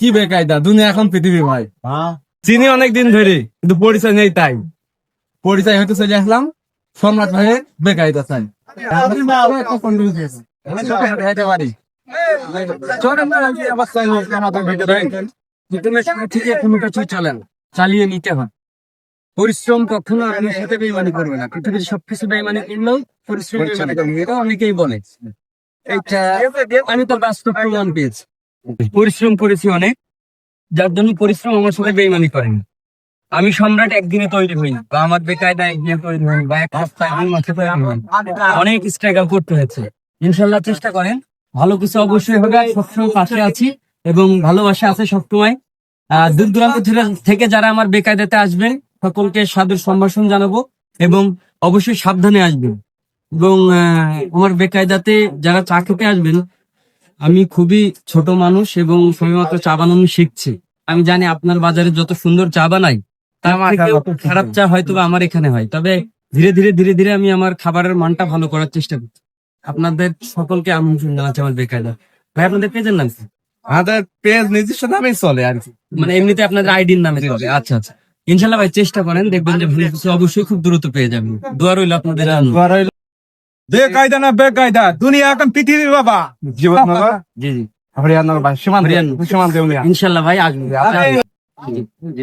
কি বেকায়দা দুনিয়া এখন পৃথিবী ভাই। চিনি অনেকদিন ধরে কিন্তু পরিচয় নেই, তাই পরিচয় হয়তো চলে আসলাম সম্রাট ভাইয়ের বেকায়দা চাই। চলেন চালিয়ে নিতে হয়। পরিশ্রম কখনো আপনার সাথে বেইমানি করবে না। পৃথিবীর সবকিছু বেইমানি করলেও পরিশ্রম বেইমানি করবে, এটা অনেকেই বলে। এটা আমি তো বাস্তব প্রমাণ পেয়েছি। পরিশ্রম করেছি অনেক, যার জন্য পরিশ্রম আমার সাথে বেইমানি করেনি। আমি সম্রাট একদিনে তৈরি হইনি, বা আমার বেকায়দা একদিনে তৈরি হয়নি, বা এক সপ্তাহে 2 মাসে তৈরি হয়নি। অনেক স্ট্রাগল করতে হয়েছে। ইনশাল্লাহ চেষ্টা করেন, ভালো কিছু অবশ্যই হবে। সবসময় পাশে আছি এবং ভালোবাসা আছে সবসময়। দূর দূরান্ত থেকে যারা আমার বেকায়দাতে আসবেন সকলকে সাদর সম্ভাষণ জানাবো এবং অবশ্যই সাবধানে আসবেন। এবং আমার বেকায়দাতে যারা চা খেতে আসবেন, আমি খুবই ছোট মানুষ এবং সবেমাত্র চা বানানো শিখছি। আমি জানি আপনার বাজারে যত সুন্দর চা বানাই তার থেকেও খারাপ চা হয়তো বা আমার এখানে হয়, তবে ধীরে ধীরে ধীরে ধীরে আমি আমার খাবারের মানটা ভালো করার চেষ্টা করছি। আপনাদের সকলকে আমন্ত্রণ জানাচ্ছি আমার বেকায়দা। ভাই আপনাদের পেজের নাম কি? আমাদের পেজ নিজস্ব নামেই চলে আর কি, মানে এমনিতে আপনাদের আইডির নামে চলে? আচ্ছা আচ্ছা, ইনশাল্লাহ ভাই চেষ্টা করেন, দেখবেন যে ভালো কিছু অবশ্যই খুব দ্রুত পেয়ে যাবেন। দোয়া রইল আপনাদের জন্য। বেকায়দা না বেকায়দা দুনিয়া এখন পৃথিবী বাবা। জীবন জি জি, সীমান্ত ইনশাল্লাহ ভাই আসবেন। জি, জি।